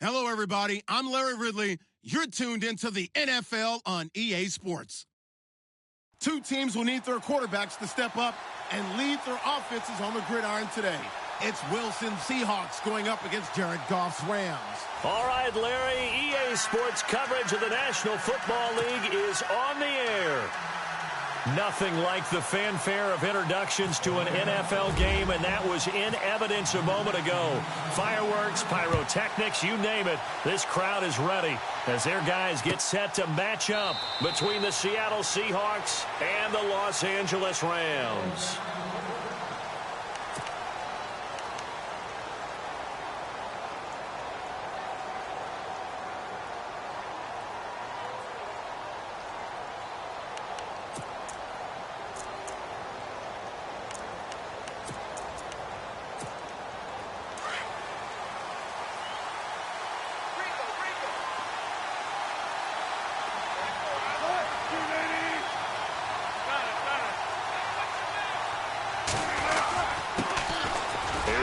Hello, everybody. I'm Larry Ridley. You're tuned into the NFL on EA Sports. Two teams will need their quarterbacks to step up and lead their offenses on the gridiron today. It's Wilson Seahawks going up against Jared Goff's Rams. All right, Larry, EA Sports coverage of the National Football League is on the air. Nothing like the fanfare of introductions to an NFL game, and that was in evidence a moment ago. Fireworks, pyrotechnics, you name it. This crowd is ready as their guys get set to match up between the Seattle Seahawks and the Los Angeles Rams.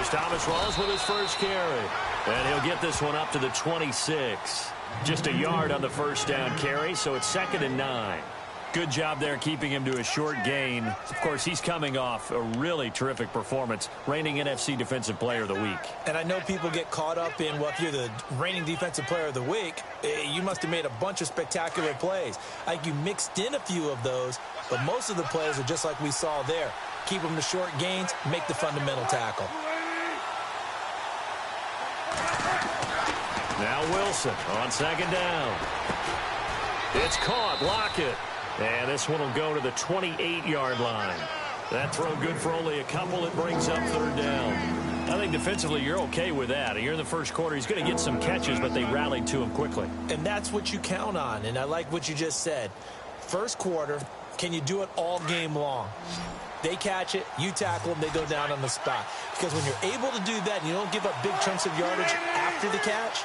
Thomas Rawls with his first carry. And he'll get this one up to the 26. Just a yard on the first down carry, so it's 2nd and 9. Good job there keeping him to a short gain. Of course, he's coming off a really terrific performance, reigning NFC Defensive Player of the Week. And I know people get caught up in, well, if you're the reigning Defensive Player of the Week, you must have made a bunch of spectacular plays. I think you mixed in a few of those, but most of the plays are just like we saw there. Keep them to short gains, make the fundamental tackle. Now Wilson on 2nd down. It's caught. Lockett. And this one will go to the 28-yard line. That throw good for only a couple. It brings up 3rd down. I think defensively you're okay with that. You're in the first quarter. He's going to get some catches, but they rallied to him quickly. And that's what you count on. And I like what you just said. First quarter, can you do it all game long? They catch it, you tackle them, they go down on the spot. Because when you're able to do that and you don't give up big chunks of yardage after the catch,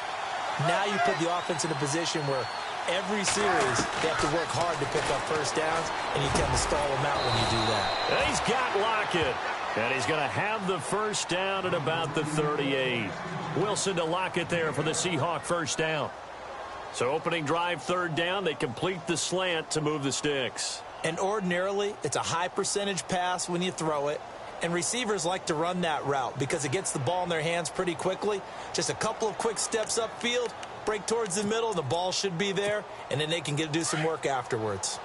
now you put the offense in a position where every series they have to work hard to pick up first downs, and you tend to stall them out when you do that. And he's got Lockett, and he's going to have the first down at about the 38. Wilson to Lockett there for the Seahawk first down. So opening drive 3rd down, they complete the slant to move the sticks. And ordinarily, it's a high percentage pass when you throw it. And receivers like to run that route because it gets the ball in their hands pretty quickly. Just a couple of quick steps upfield, break towards the middle, the ball should be there, and then they can do some work afterwards.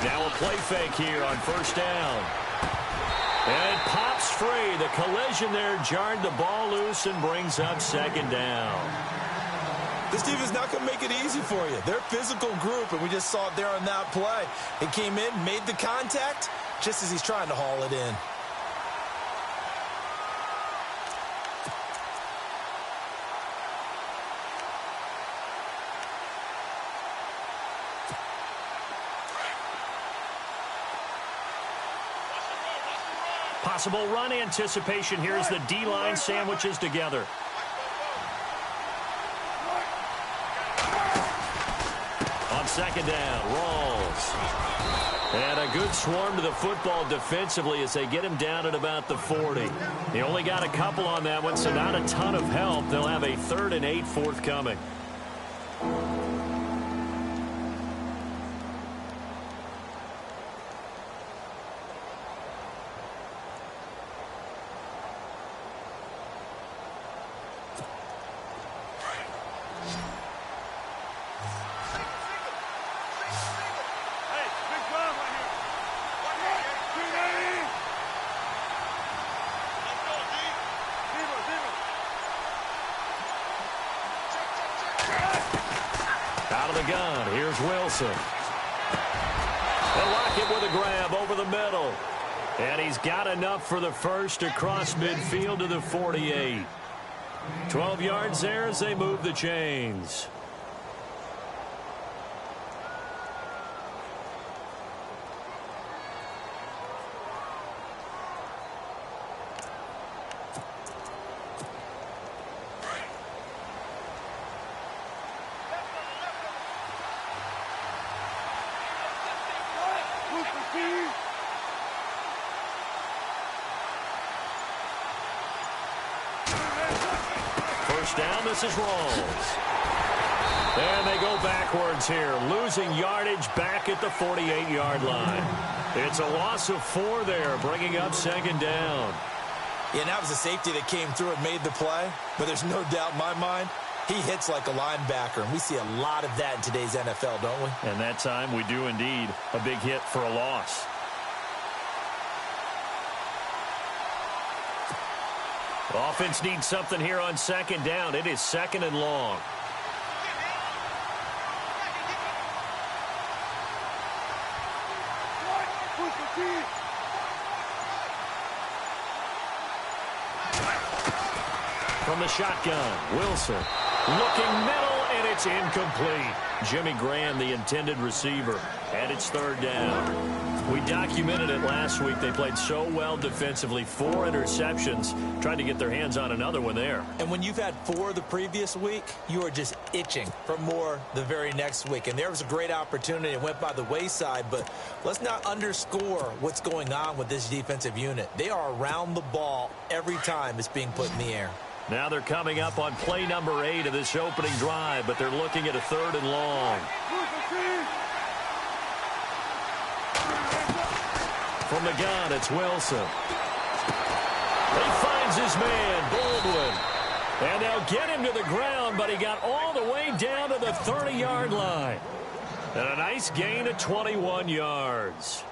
Now a play fake here on first down. And it pops free. The collision there jarred the ball loose and brings up 2nd down. This team is not going to make it easy for you. They're a physical group, and we just saw it there on that play. It came in, made the contact, just as he's trying to haul it in. Possible run anticipation here as the D-line sandwiches together. On 2nd down, Rawls. And a good swarm to the football defensively as they get him down at about the 40. They only got a couple on that one, so not a ton of help. They'll have a 3rd and 8 forthcoming. Out of the gun, here's Wilson. And Lockett with a grab over the middle. And he's got enough for the first across midfield to the 48. 12 yards there as they move the chains. First down, this is Rawls. And they go backwards here, losing yardage back at the 48-yard line. It's a loss of 4 there, bringing up second down. Yeah, and that was a safety that came through and made the play, but there's no doubt in my mind, he hits like a linebacker, and we see a lot of that in today's NFL, don't we? And that time we do indeed. A big hit for a loss. Offense needs something here on second down. It is second and long. From the shotgun, Wilson looking middle, and it's incomplete. Jimmy Graham, the intended receiver, and it's third down. We documented it last week. They played so well defensively. 4 interceptions. Tried to get their hands on another one there. And when you've had 4 the previous week, you are just itching for more the very next week. And there was a great opportunity. It went by the wayside, but let's not underscore what's going on with this defensive unit. They are around the ball every time it's being put in the air. Now they're coming up on play number 8 of this opening drive, but they're looking at a third and long. From the gun, it's Wilson. He finds his man, Baldwin. And they'll get him to the ground, but he got all the way down to the 30-yard line. And a nice gain of 21 yards.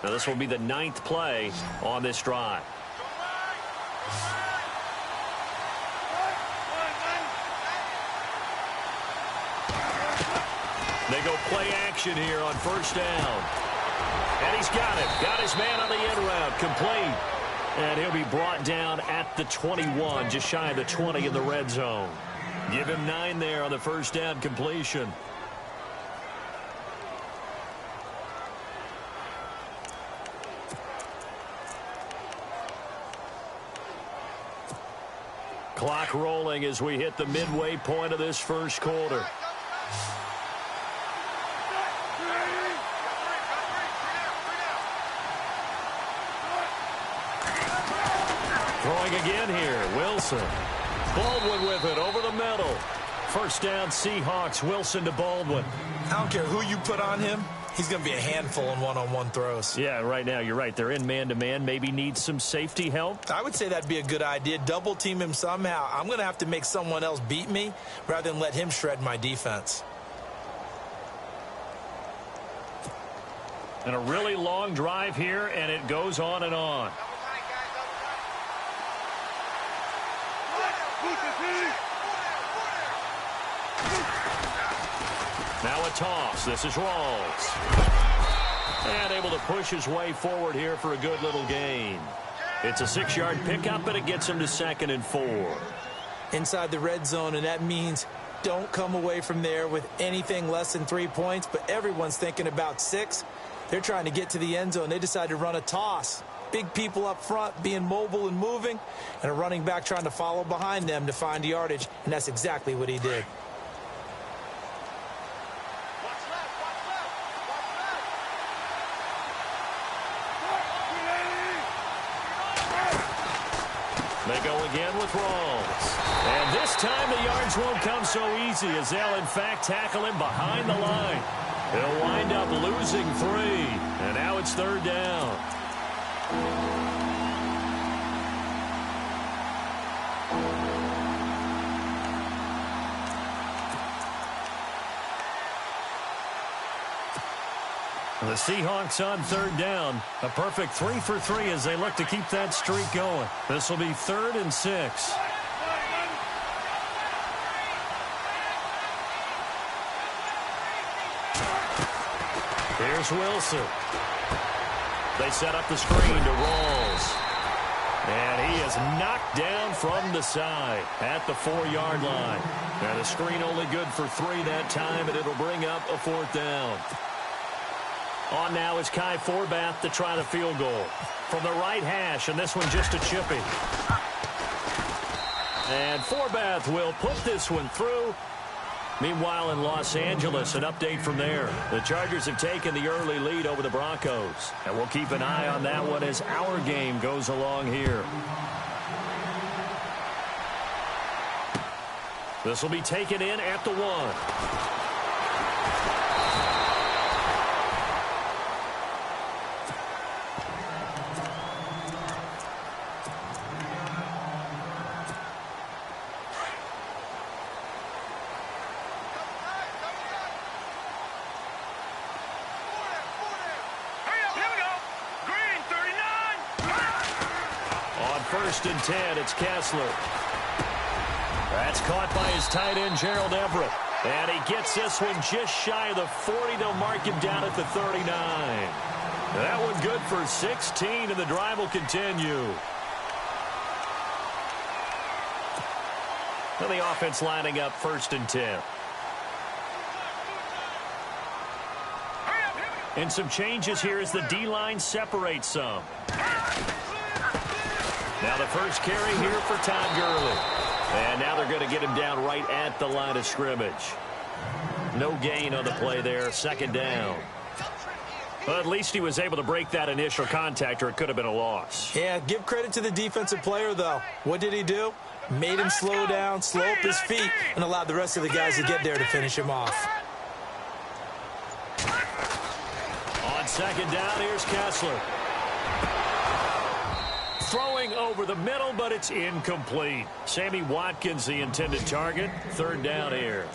Now this will be the 9th play on this drive. They go play action here on first down. And he's got it. Got his man on the end route. Complete. And he'll be brought down at the 21, just shy of the 20 in the red zone. Give him 9 there on the first down completion. Clock rolling as we hit the midway point of this first quarter. Throwing again here, Wilson. Baldwin with it over the middle. First down, Seahawks. Wilson to Baldwin. I don't care who you put on him. He's going to be a handful in one-on-one throws. Yeah, right now, you're right. They're in man-to-man. Maybe needs some safety help. I would say that'd be a good idea. Double-team him somehow. I'm going to have to make someone else beat me rather than let him shred my defense. And a really long drive here, and it goes on and on. Now a toss. This is Rawls. And able to push his way forward here for a good little gain. It's a 6-yard pickup, and it gets him to 2nd and 4. Inside the red zone, and that means don't come away from there with anything less than 3 points, but everyone's thinking about 6. They're trying to get to the end zone. They decide to run a toss. Big people up front being mobile and moving, and a running back trying to follow behind them to find yardage, and that's exactly what he did. They go again with Rawls. And this time the yards won't come so easy as they'll, in fact, tackle him behind the line. He'll wind up losing 3. And now it's third down. The Seahawks on third down. A perfect 3 for 3 as they look to keep that streak going. This will be 3rd and 6. Here's Wilson. They set up the screen to Rawls. And he is knocked down from the side at the 4-yard line. Now the screen only good for 3 that time, and it'll bring up a 4th down. On now is Kai Forbath to try the field goal. From the right hash, and this one just a chippy. And Forbath will put this one through. Meanwhile, in Los Angeles, an update from there. The Chargers have taken the early lead over the Broncos. And we'll keep an eye on that one as our game goes along here. This will be taken in at the 1. First and 10, it's Kessler. That's caught by his tight end, Gerald Everett. And he gets this one just shy of the 40. They'll mark him down at the 39. That one good for 16, and the drive will continue. And the offense lining up first and 10. And some changes here as the D-line separates some. Now the first carry here for Todd Gurley. And now they're going to get him down right at the line of scrimmage. No gain on the play there, second down. Well, at least he was able to break that initial contact, or it could have been a loss. Yeah, give credit to the defensive player, though. What did he do? Made him slow down, slow up his feet, and allowed the rest of the guys to get there to finish him off. On second down, here's Kessler. Throwing over the middle, but it's incomplete. Sammy Watkins, the intended target. Third down here.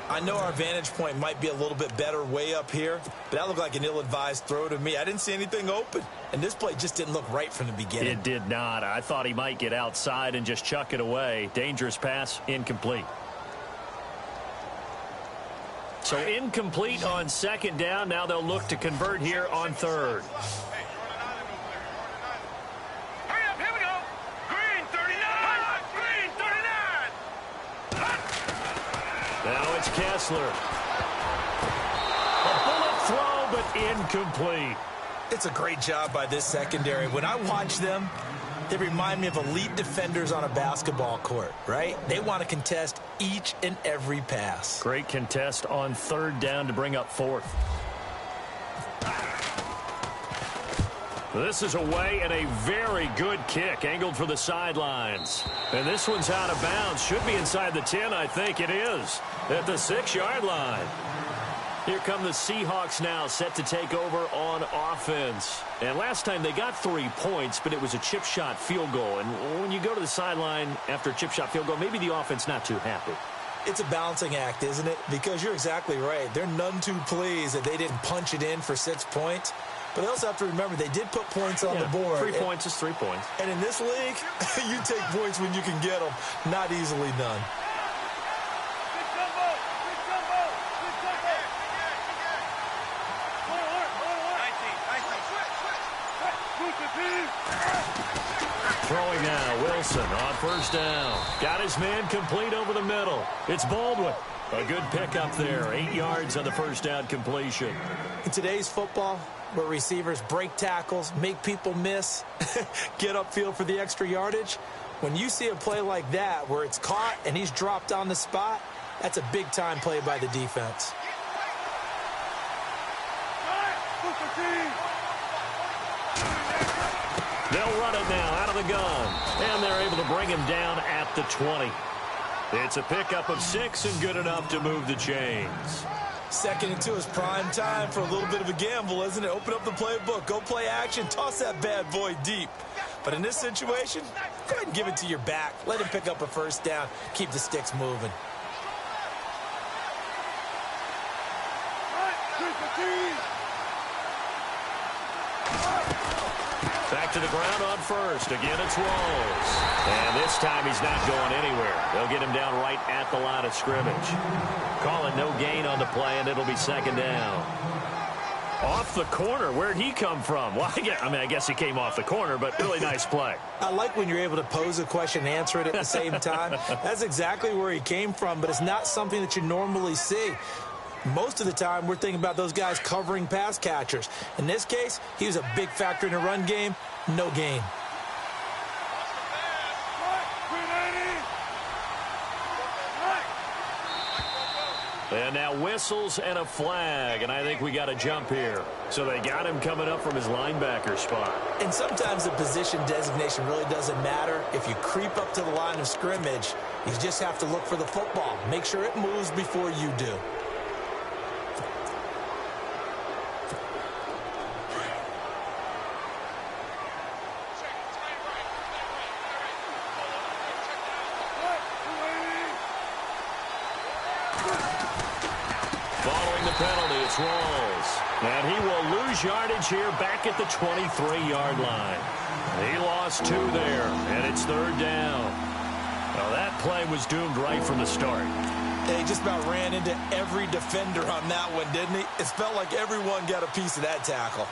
I know our vantage point might be a little bit better way up here, but that looked like an ill-advised throw to me. I didn't see anything open, and this play just didn't look right from the beginning. It did not. I thought he might get outside and just chuck it away. Dangerous pass, incomplete. So incomplete on second down. Now they'll look to convert here on third. Now it's Kessler. A bullet throw, but incomplete. It's a great job by this secondary. When I watch them, they remind me of elite defenders on a basketball court, right? They want to contest each and every pass. Great contest on third down to bring up fourth. This is away and a very good kick, angled for the sidelines. And this one's out of bounds. Should be inside the 10, I think it is. At the 6-yard line. Here come the Seahawks now, set to take over on offense. And last time they got 3 points, but it was a chip shot field goal. And when you go to the sideline after a chip shot field goal, maybe the offense not too happy. It's a balancing act, isn't it? Because you're exactly right. They're none too pleased that they didn't punch it in for 6 points. But they also have to remember they did put points on the board. 3 points is 3 points. And in this league, you take points when you can get them. Not easily done. Throwing now, Wilson on first down. Got his man complete over the middle. It's Baldwin. A good pickup there. 8 yards on the first down completion. In today's football, where receivers break tackles, make people miss, get upfield for the extra yardage, when you see a play like that where it's caught and he's dropped on the spot, that's a big-time play by the defense. They'll run it now out of the gun, and they're able to bring him down at the 20. It's a pickup of 6 and good enough to move the chains. Second and 2 is prime time for a little bit of a gamble, isn't it? Open up the playbook, go play action, toss that bad boy deep. But in this situation, go ahead and give it to your back. Let him pick up a first down, keep the sticks moving. Back to the ground on first. Again, it's Rawls. And this time he's not going anywhere. They'll get him down right at the line of scrimmage. Call it no gain on the play, and it'll be second down. Off the corner. Where'd he come from? Well, I guess he came off the corner, but really nice play. I like when you're able to pose a question and answer it at the same time. That's exactly where he came from, but it's not something that you normally see. Most of the time, we're thinking about those guys covering pass catchers. In this case, he was a big factor in the run game. No gain. And now whistles and a flag, and I think we got a jump here. So they got him coming up from his linebacker spot. And sometimes the position designation really doesn't matter. If you creep up to the line of scrimmage, you just have to look for the football. Make sure it moves before you do. Following the penalty, it's Rawls. And he will lose yardage here back at the 23-yard line. He lost 2 there, and it's 3rd down. Well, that play was doomed right from the start. He just about ran into every defender on that one, didn't he? It felt like everyone got a piece of that tackle.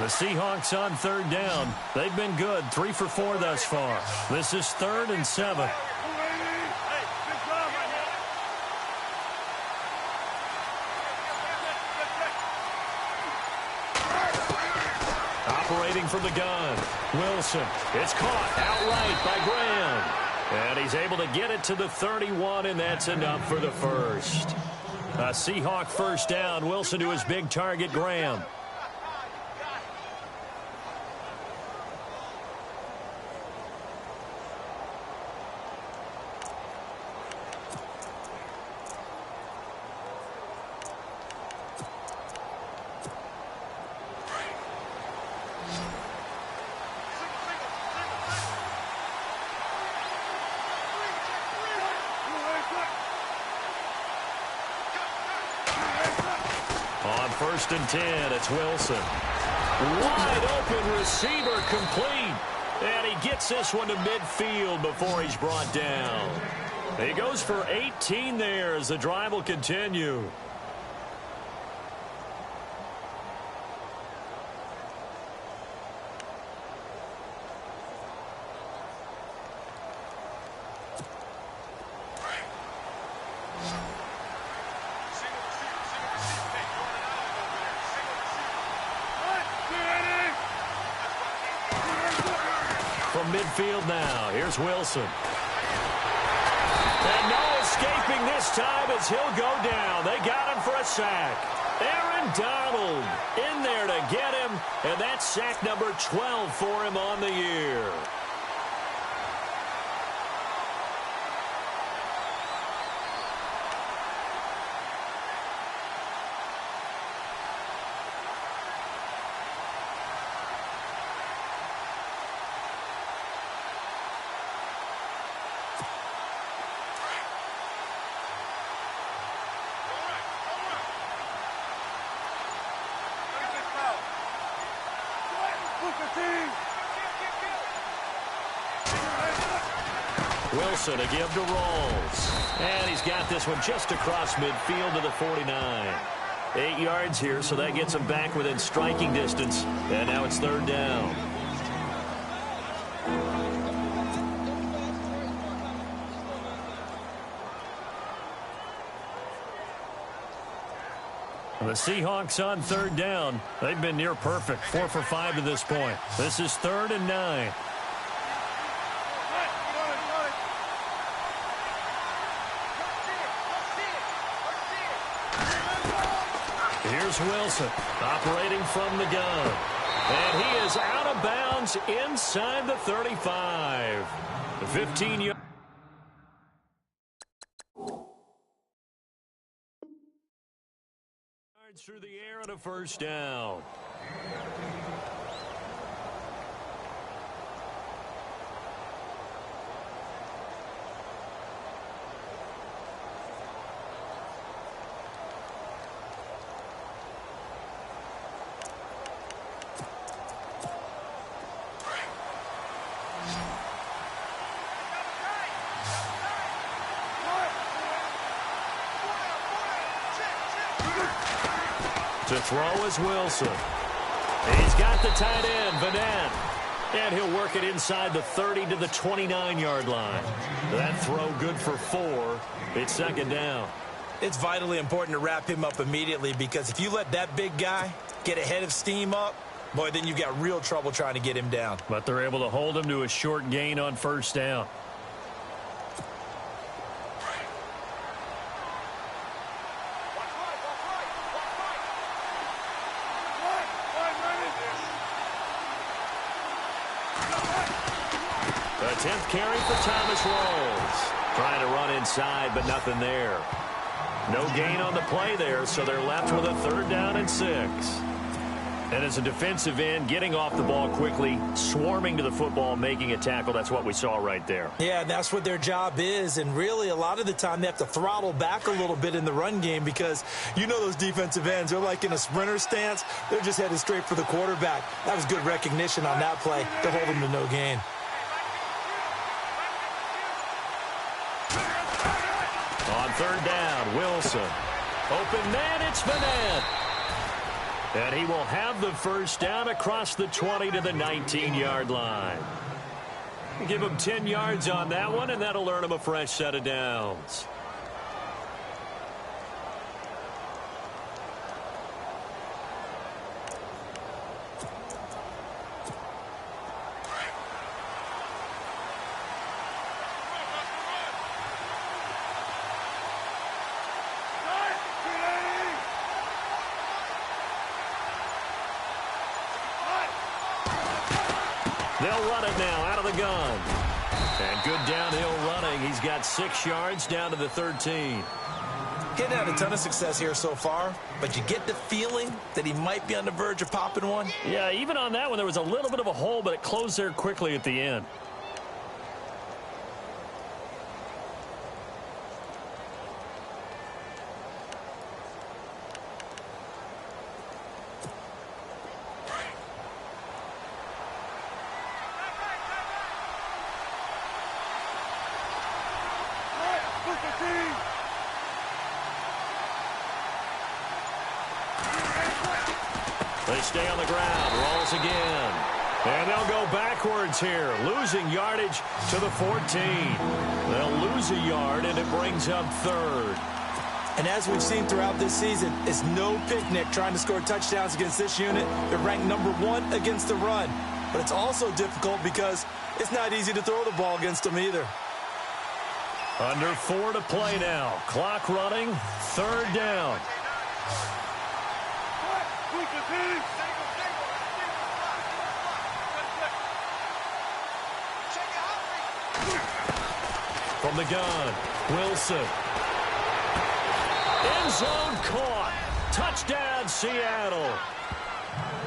The Seahawks on 3rd down. They've been good, 3 for 4 thus far. This is 3rd and 7. Operating from the gun, Wilson. It's caught outright by Graham. And he's able to get it to the 31, and that's enough for the first. A Seahawk first down. Wilson to his big target, Graham. On 1st and 10, it's Wilson. Wide open receiver complete. And he gets this one to midfield before he's brought down. He goes for 18 there as the drive will continue. From midfield now, here's Wilson. And no escaping this time as he'll go down. They got him for a sack. Aaron Donald in there to get him, and that's sack number 12 for him on the year. Wilson to give to Rawls. And he's got this one just across midfield to the 49. 8 yards here, so that gets him back within striking distance. And now it's 3rd down. The Seahawks on 3rd down. They've been near perfect, 4 for 5 to this point. This is 3rd and 9. Here's Wilson operating from the gun. And he is out of bounds inside the 35. The 15-yard. Through the air and a first down. To throw is Wilson. He's got the tight end, Vanette. And he'll work it inside the 30 to the 29-yard line. That throw good for 4. It's 2nd down. It's vitally important to wrap him up immediately because if you let that big guy get ahead of steam up, boy, then you've got real trouble trying to get him down. But they're able to hold him to a short gain on 1st down. The 10th carry for Thomas Rawls. Trying to run inside, but nothing there. No gain on the play there, so they're left with a 3rd down and 6. And as a defensive end, getting off the ball quickly, swarming to the football, making a tackle, that's what we saw right there. Yeah, and that's what their job is. And really, a lot of the time, they have to throttle back a little bit in the run game because you know those defensive ends, they're like in a sprinter stance. They're just headed straight for the quarterback. That was good recognition on that play to hold them to no gain. On 3rd down, Wilson. Open man, it's Vanette. And he will have the 1st down across the 20 to the 19-yard line. Give him 10 yards on that one, and that'll earn him a fresh set of downs. They'll run it now out of the gun. And good downhill running. He's got 6 yards down to the 13. He hadn't had a ton of success here so far, but you get the feeling that he might be on the verge of popping one. Yeah, even on that one, there was a little bit of a hole, but it closed there quickly at the end. They stay on the ground. Rolls again. And they'll go backwards here. Losing yardage to the 14. They'll lose a yard, and it brings up 3rd. And as we've seen throughout this season, it's no picnic trying to score touchdowns against this unit. They're ranked number 1 against the run. But it's also difficult because it's not easy to throw the ball against them either. Under 4 to play now. Clock running. 3rd down. From the gun, Wilson. End zone caught. Touchdown, Seattle.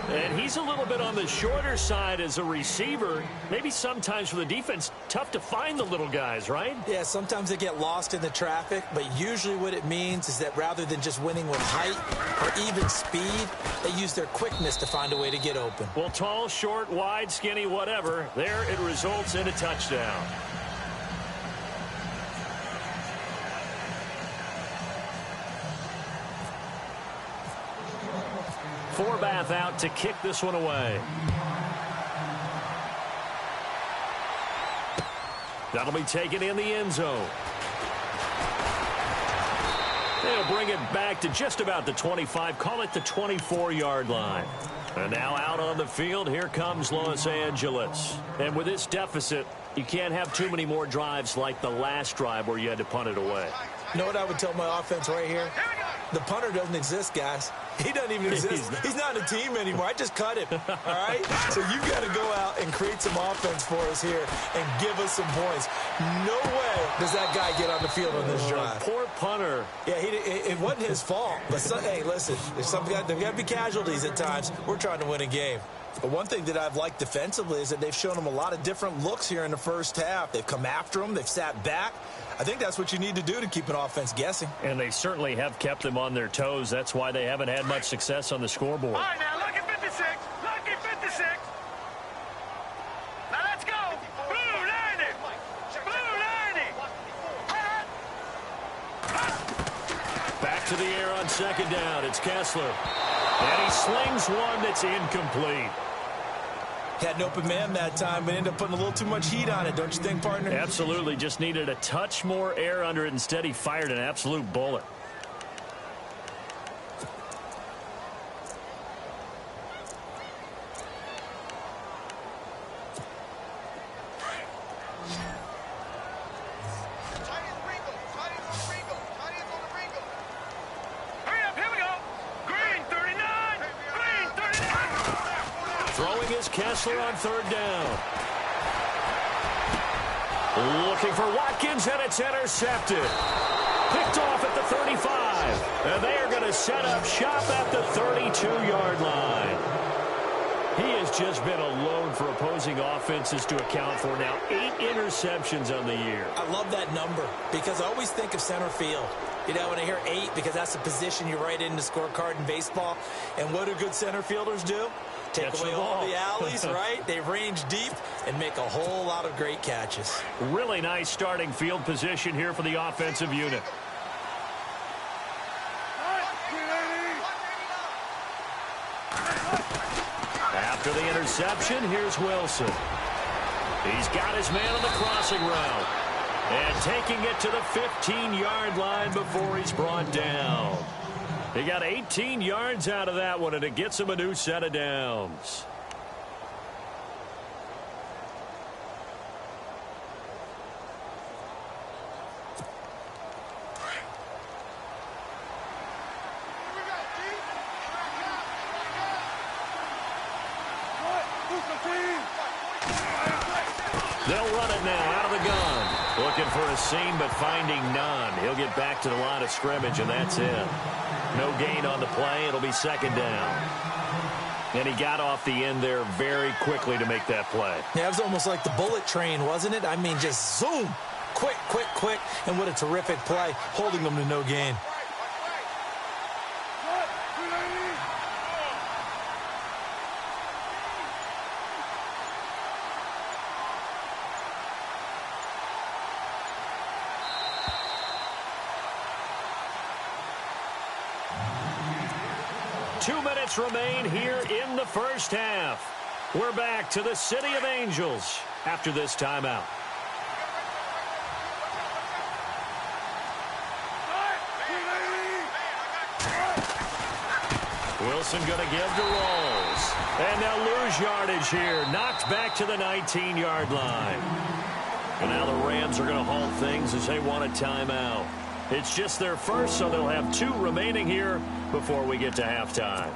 And he's a little bit on the shorter side as a receiver. Maybe sometimes for the defense, tough to find the little guys, right? Yeah, sometimes they get lost in the traffic, but usually what it means is that rather than just winning with height or even speed, they use their quickness to find a way to get open. Well, tall, short, wide, skinny, whatever, there it results in a touchdown. Forbath out to kick this one away. That'll be taken in the end zone. They'll bring it back to just about the 25, call it the 24-yard line. And now out on the field, here comes Los Angeles. And with this deficit, you can't have too many more drives like the last drive where you had to punt it away. You know what I would tell my offense right here? The punter doesn't exist, guys. He doesn't even exist. He's not a team anymore. I just cut him, all right? So you've got to go out and create some offense for us here and give us some points. No way does that guy get on the field on this drive. Poor punter. Yeah, it wasn't his fault. But, hey, listen, there's got to be casualties at times. We're trying to win a game. But one thing that I've liked defensively is that they've shown them a lot of different looks here in the first half. They've come after them. They've sat back. I think that's what you need to do to keep an offense guessing. And they certainly have kept them on their toes. That's why they haven't had much success on the scoreboard. All right, now look at 56. Look at 56. Now let's go. Blue 90. Blue 90. Back to the air on 2nd down. It's Kessler. And he slings one that's incomplete. Had an open man that time, but ended up putting a little too much heat on it, don't you think, partner? Absolutely. Just needed a touch more air under it. Instead, he fired an absolute bullet. Kessler on 3rd down. Looking for Watkins, and it's intercepted. Picked off at the 35. And they are going to set up shop at the 32-yard line. He has just been a load for opposing offenses to account for now. 8 interceptions on the year. I love that number because I always think of center field. You know, when I hear 8, because that's the position you write in the scorecard in baseball. And what do good center fielders do? Take away all the alleys, right? They range deep and make a whole lot of great catches. Really nice starting field position here for the offensive unit. After the interception, here's Wilson. He's got his man on the crossing route. And taking it to the 15-yard line before he's brought down. He got 18 yards out of that one, and it gets him a new set of downs. They'll run it now out of the gun. Looking for a seam, but finding none. He'll get back to the line of scrimmage, and that's it. No gain on the play. It'll be second down. And he got off the end there very quickly to make that play. Yeah, it was almost like the bullet train, wasn't it? I mean, just zoom. Quick, quick, quick. And what a terrific play, holding them to no gain. Remain here in the first half. We're back to the City of Angels after this timeout. Wilson going to give to Rolls. And they'll lose yardage here. Knocked back to the 19-yard line. And now the Rams are going to halt things as they want a timeout. It's just their first, so they'll have 2 remaining here before we get to halftime.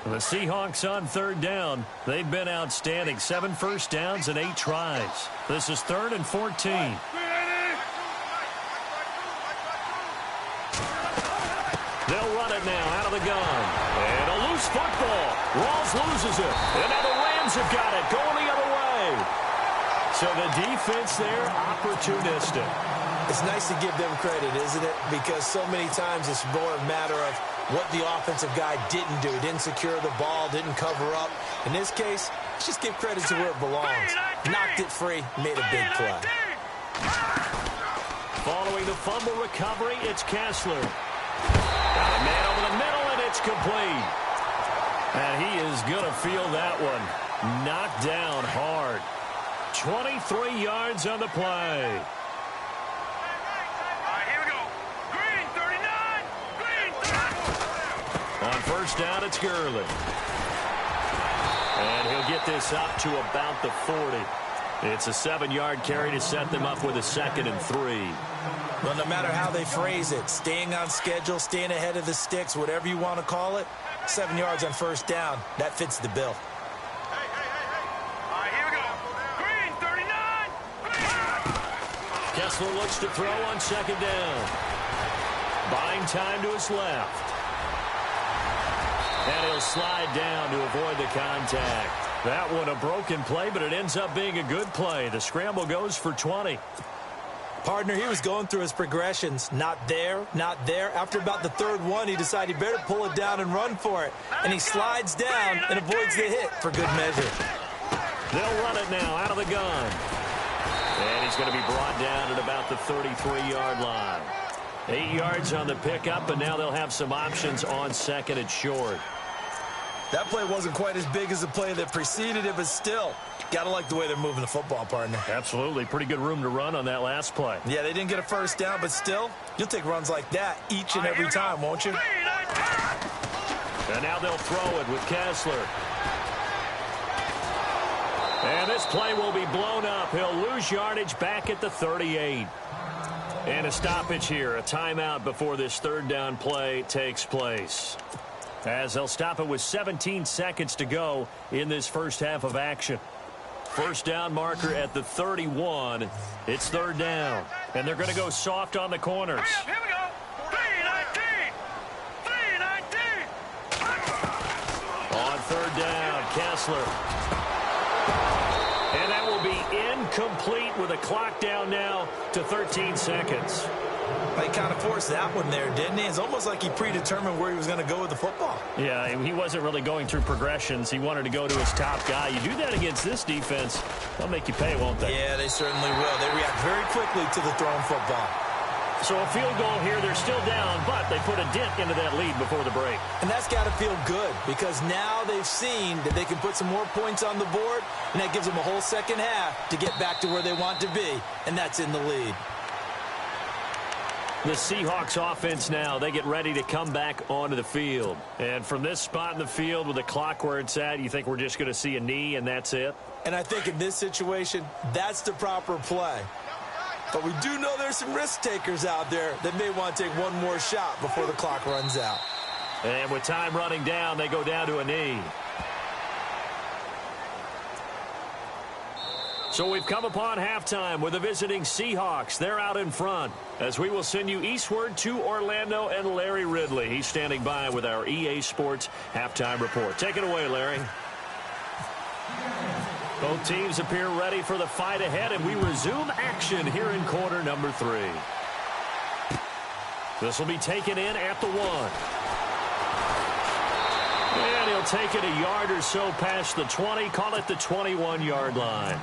The Seahawks on third down. They've been outstanding. 7 first downs and 8 tries. This is 3rd and 14. They'll run it now out of the gun. And a loose football. Rawls loses it. And now the Rams have got it going the other way. So the defense there, opportunistic. It's nice to give them credit, isn't it? Because so many times it's more a matter of what the offensive guy didn't do. Didn't secure the ball, didn't cover up. In this case, let's just give credit to where it belongs. Knocked it free, made a big play. Following the fumble recovery, it's Kessler. Got a man over the middle, and it's complete. And he is going to feel that one. Knocked down hard. 23 yards on the play. On first down, it's Gurley. And he'll get this up to about the 40. It's a 7-yard carry to set them up with a 2nd and 3. Well, no matter how they phrase it, staying on schedule, staying ahead of the sticks, whatever you want to call it, 7 yards on first down, that fits the bill. All right, here we go. Green, 39. Kessler looks to throw on 2nd down. Buying time to his left. And he'll slide down to avoid the contact. That one a broken play, but it ends up being a good play. The scramble goes for 20. Partner, he was going through his progressions. Not there, not there. After about the 3rd one, he decided he better pull it down and run for it. And he slides down and avoids the hit for good measure. They'll run it now out of the gun. And he's going to be brought down at about the 33-yard line. 8 yards on the pickup, and now they'll have some options on 2nd and short. That play wasn't quite as big as the play that preceded it, but still, got to like the way they're moving the football, partner. Absolutely. Pretty good room to run on that last play. Yeah, they didn't get a first down, but still, you'll take runs like that each and every time, won't you? And now they'll throw it with Kessler. And this play will be blown up. He'll lose yardage back at the 38. And a stoppage here, a timeout before this 3rd down play takes place. as they'll stop it with 17 seconds to go in this first half of action. First down marker at the 31. It's third down, and they're going to go soft on the corners. Here we go. 319. 319. On third down, Kessler. And that will be incomplete with a clock down now to 13 seconds. He kind of forced that one there, didn't he? It's almost like he predetermined where he was going to go with the football. Yeah, he wasn't really going through progressions. He wanted to go to his top guy. You do that against this defense, they'll make you pay, won't they? Yeah, they certainly will. They react very quickly to the thrown football. So a field goal here, they're still down, but they put a dent into that lead before the break. And that's got to feel good because now they've seen that they can put some more points on the board, and that gives them a whole second half to get back to where they want to be, and that's in the lead. The Seahawks offense now, they get ready to come back onto the field. And from this spot in the field with the clock where it's at, you think we're just going to see a knee and that's it? And I think in this situation, that's the proper play. But we do know there's some risk takers out there that may want to take one more shot before the clock runs out. And with time running down, they go down to a knee. So we've come upon halftime with the visiting Seahawks. They're out in front as we will send you eastward to Orlando and Larry Ridley. He's standing by with our EA Sports halftime report. Take it away, Larry. Both teams appear ready for the fight ahead, and we resume action here in quarter number 3. This will be taken in at the 1. And he'll take it a yard or so past the 20, call it the 21-yard line.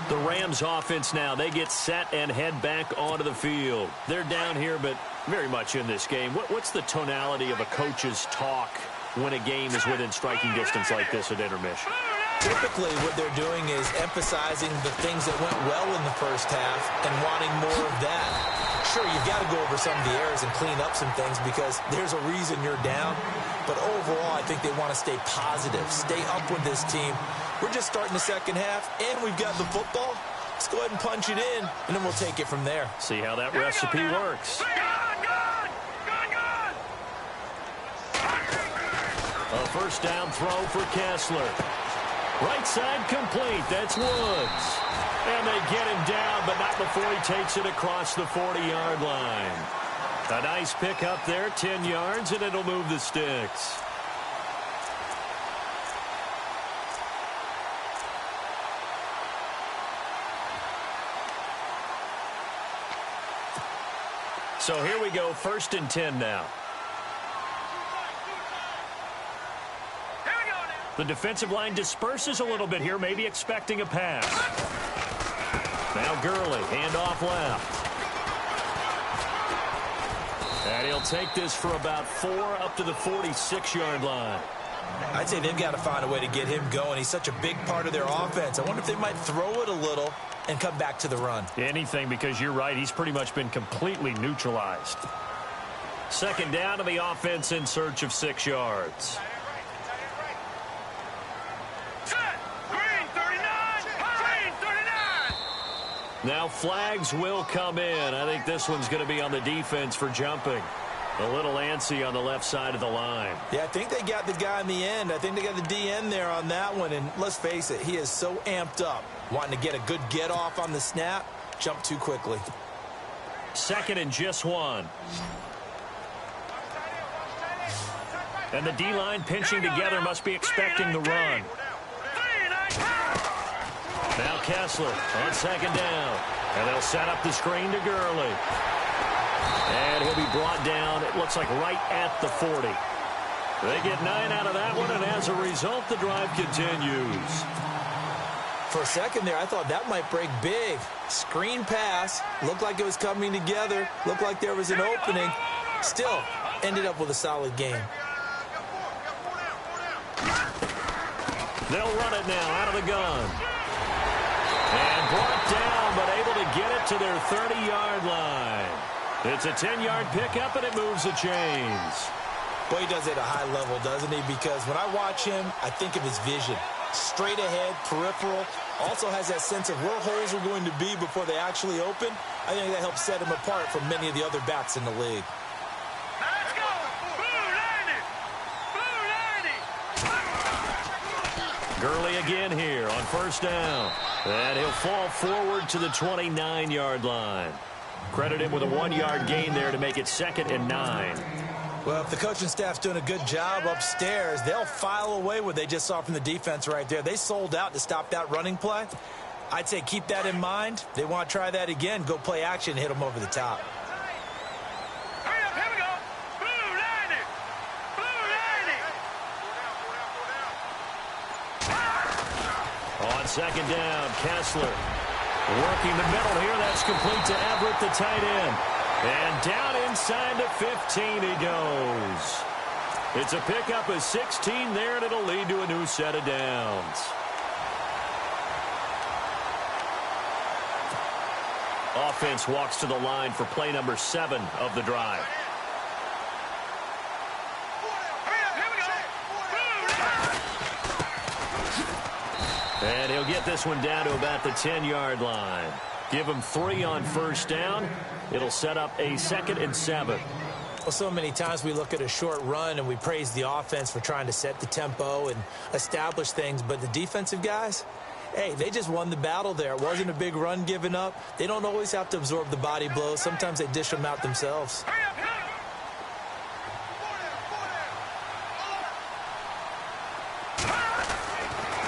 The Rams offense now, they get set and head back onto the field. They're down here, but very much in this game. What's the tonality of a coach's talk when a game is within striking distance like this at intermission? Typically, what they're doing is emphasizing the things that went well in the first half and wanting more of that. Sure, you've got to go over some of the errors and clean up some things because there's a reason you're down. But overall, I think they want to stay positive, stay up with this team. We're just starting the second half, and we've got the football. Let's go ahead and punch it in, and then we'll take it from there. See how that recipe works. A first down throw for Kessler. Right side complete. That's Woods. And they get him down, but not before he takes it across the 40-yard line. A nice pick up there, 10 yards, and it'll move the sticks. So here we go, 1st and 10 now. The defensive line disperses a little bit here, maybe expecting a pass. Now Gurley, handoff left. And he'll take this for about 4 up to the 46-yard line. I'd say they've got to find a way to get him going. He's such a big part of their offense. I wonder if they might throw it a little and come back to the run. Anything, because you're right, he's pretty much been completely neutralized. Second down to the offense in search of 6 yards. Now flags will come in. I think this one's going to be on the defense for jumping. A little antsy on the left side of the line. Yeah, I think they got the guy in the end. I think they got the DN there on that one. And let's face it, he is so amped up, wanting to get a good get off on the snap, jump too quickly. 2nd and just 1. And the D-line pinching together must be expecting the run. Now Kessler on 2nd down. And they'll set up the screen to Gurley. And he'll be brought down, it looks like right at the 40. They get 9 out of that one, and as a result, the drive continues. For a second there, I thought that might break big. Screen pass, looked like it was coming together, looked like there was an opening. Still, ended up with a solid game. They'll run it now out of the gun. And brought down, but able to get it to their 30-yard line. It's a 10-yard pickup, and it moves the chains. Boy, he does it at a high level, doesn't he? Because when I watch him, I think of his vision. Straight ahead, peripheral. Also has that sense of where holes are going to be before they actually open. I think that helps set him apart from many of the other backs in the league. Let's go! Blue 90! Blue Gurley again here on first down. And he'll fall forward to the 29-yard line. Credit him with a 1-yard gain there to make it 2nd and 9. Well, if the coaching staff's doing a good job upstairs, they'll file away what they just saw from the defense right there. They sold out to stop that running play. I'd say keep that in mind. They want to try that again. Go play action, hit them over the top. Hurry up, here we go. Blue 90. Blue 90. On 2nd down, Kessler working the middle here. That's complete to Everett, the tight end. And down inside the 15 he goes. It's a pickup of 16 there, and it'll lead to a new set of downs. Offense walks to the line for play number 7 of the drive. And he'll get this one down to about the 10-yard line. Give him 3 on first down. It'll set up a 2nd and 7. Well, so many times we look at a short run and we praise the offense for trying to set the tempo and establish things, but the defensive guys, hey, they just won the battle there. It wasn't a big run given up. They don't always have to absorb the body blows. Sometimes they dish them out themselves.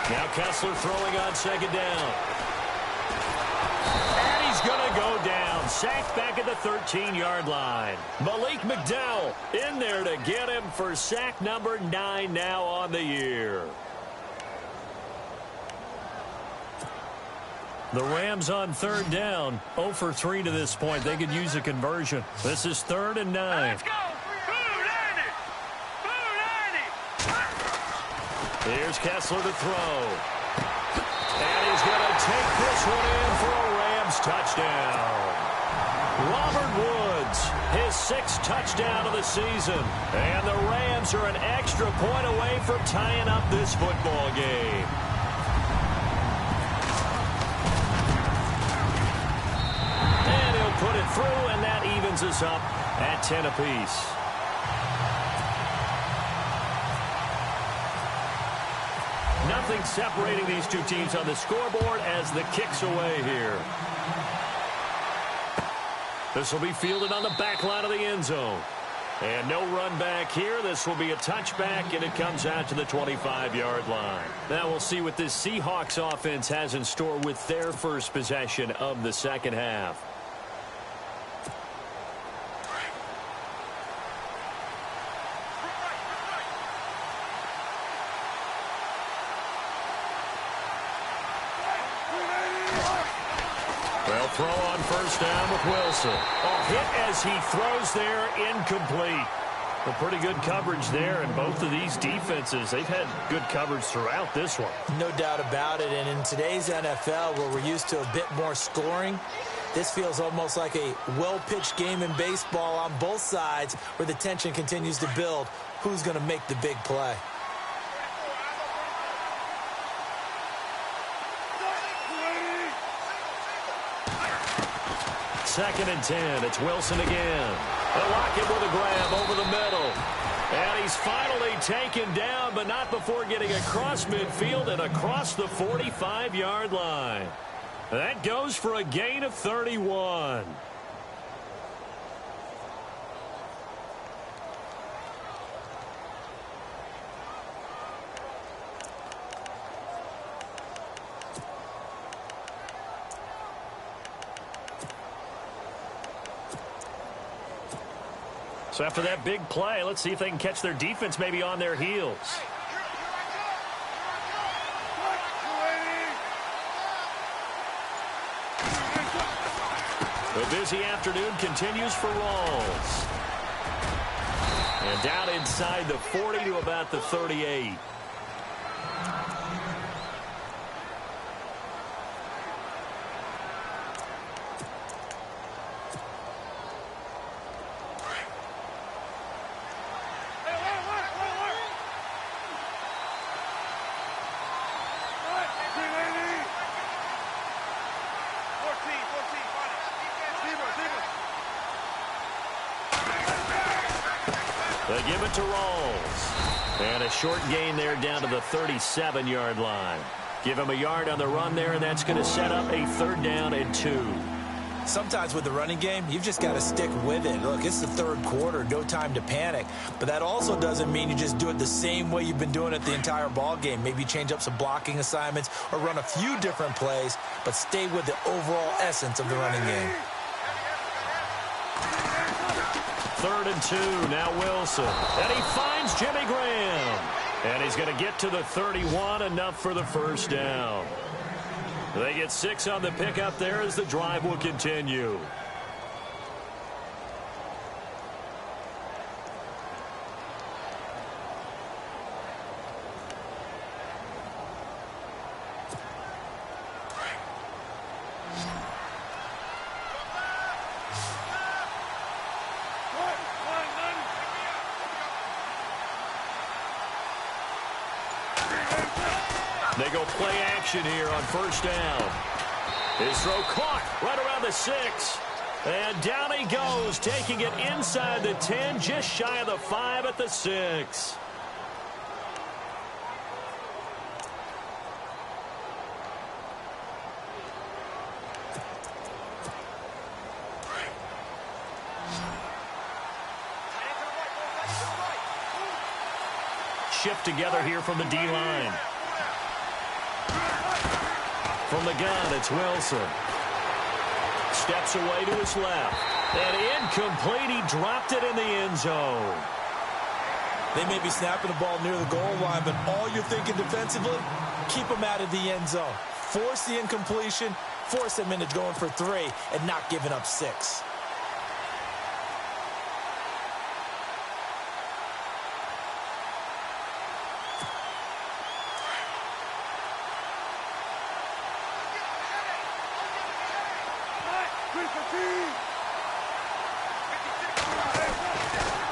Now Kessler throwing on 2nd down. And he's going to go down. Sacked back at the 13-yard line. Malik McDowell in there to get him for sack number 9 now on the year. The Rams on 3rd down, 0 for 3 to this point. They could use a conversion. This is 3rd and 9. Let's go. Blue 90. Blue 90. Here's Kessler to throw. And he's going to take this one in for a Rams touchdown. Robert Woods, his 6th touchdown of the season. And the Rams are an extra point away from tying up this football game. And he'll put it through, and that evens us up at 10 apiece. Nothing separating these two teams on the scoreboard as the kick's away here. This will be fielded on the back line of the end zone. And no run back here. This will be a touchback, and it comes out to the 25-yard line. Now we'll see what this Seahawks offense has in store with their first possession of the 2nd half. Well, throw on first down with Wilson. A hit as he throws there, incomplete. A pretty good coverage there, and both of these defenses, they've had good coverage throughout this one. No doubt about it, and in today's NFL, where we're used to a bit more scoring, this feels almost like a well-pitched game in baseball on both sides where the tension continues to build. Who's going to make the big play? 2nd and 10. It's Wilson again. They'll lock him with a grab over the middle. And he's finally taken down, but not before getting across midfield and across the 45-yard line. That goes for a gain of 31. So after that big play, let's see if they can catch their defense maybe on their heels. The busy afternoon continues for Rawls. And down inside the 40 to about the 38. They give it to Rawls. And a short gain there down to the 37-yard line. Give him a yard on the run there, and that's going to set up a 3rd down and 2. Sometimes with the running game, you've just got to stick with it. Look, it's the 3rd quarter, no time to panic. But that also doesn't mean you just do it the same way you've been doing it the entire ball game. Maybe change up some blocking assignments or run a few different plays, but stay with the overall essence of the running game. 3rd and 2, now Wilson. And he finds Jimmy Graham. And he's going to get to the 31, enough for the 1st down. They get 6 on the pickup there as the drive will continue. They go play action here on 1st down. His throw caught right around the 6. And down he goes, taking it inside the 10, just shy of the 5 at the 6. Shift together here from the D-line. From the gun, it's Wilson. Steps away to his left. And incomplete. He dropped it in the end zone. They may be snapping the ball near the goal line, but all you're thinking defensively, keep them out of the end zone. Force the incompletion, force them into going for 3, and not giving up 6.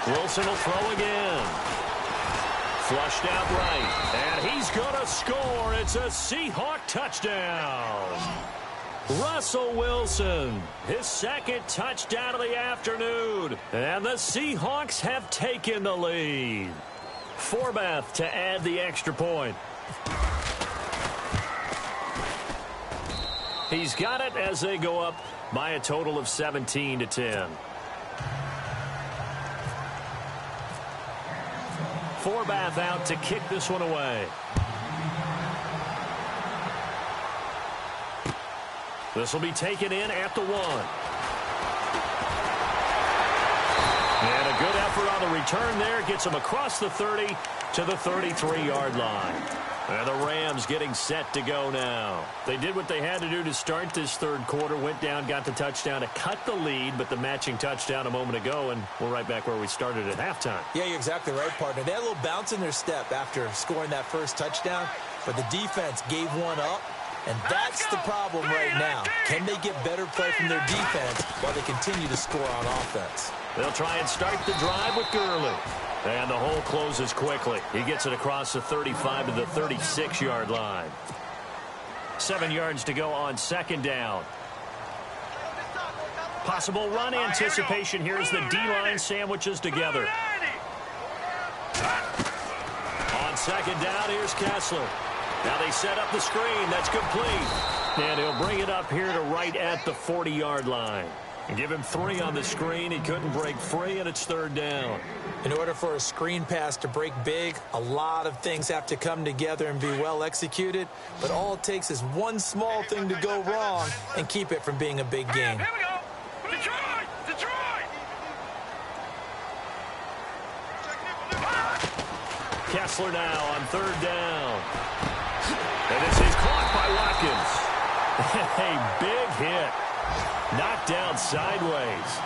Wilson will throw again. Flushed out right. And he's going to score. It's a Seahawk touchdown. Russell Wilson, his 2nd touchdown of the afternoon. And the Seahawks have taken the lead. Forbath to add the extra point. He's got it as they go up by a total of 17-10. Forbath out to kick this one away. This will be taken in at the 1. And a good effort on the return there. Gets him across the 30 to the 33-yard line. And the Rams getting set to go now. They did what they had to do to start this 3rd quarter. Went down, got the touchdown to cut the lead, but the matching touchdown a moment ago, and we're right back where we started at halftime. Yeah, you're exactly right, partner. They had a little bounce in their step after scoring that 1st touchdown, but the defense gave one up, and that's the problem right now. Can they get better play from their defense while they continue to score on offense? They'll try and start the drive with Gurley. And the hole closes quickly. He gets it across the 35 to the 36-yard line. 7 yards to go on 2nd down. Possible run anticipation here as the D-line sandwiches together. On 2nd down, here's Kessler. Now they set up the screen. That's complete. And he'll bring it up here to right at the 40-yard line. And give him 3 on the screen. He couldn't break free, and it's 3rd down. In order for a screen pass to break big, a lot of things have to come together and be well executed. But all it takes is one small thing to go wrong and keep it from being a big gain. Here we go. Detroit! Detroit! Kessler now on 3rd down. And this is caught by Watkins. A big hit. Knocked down sideways.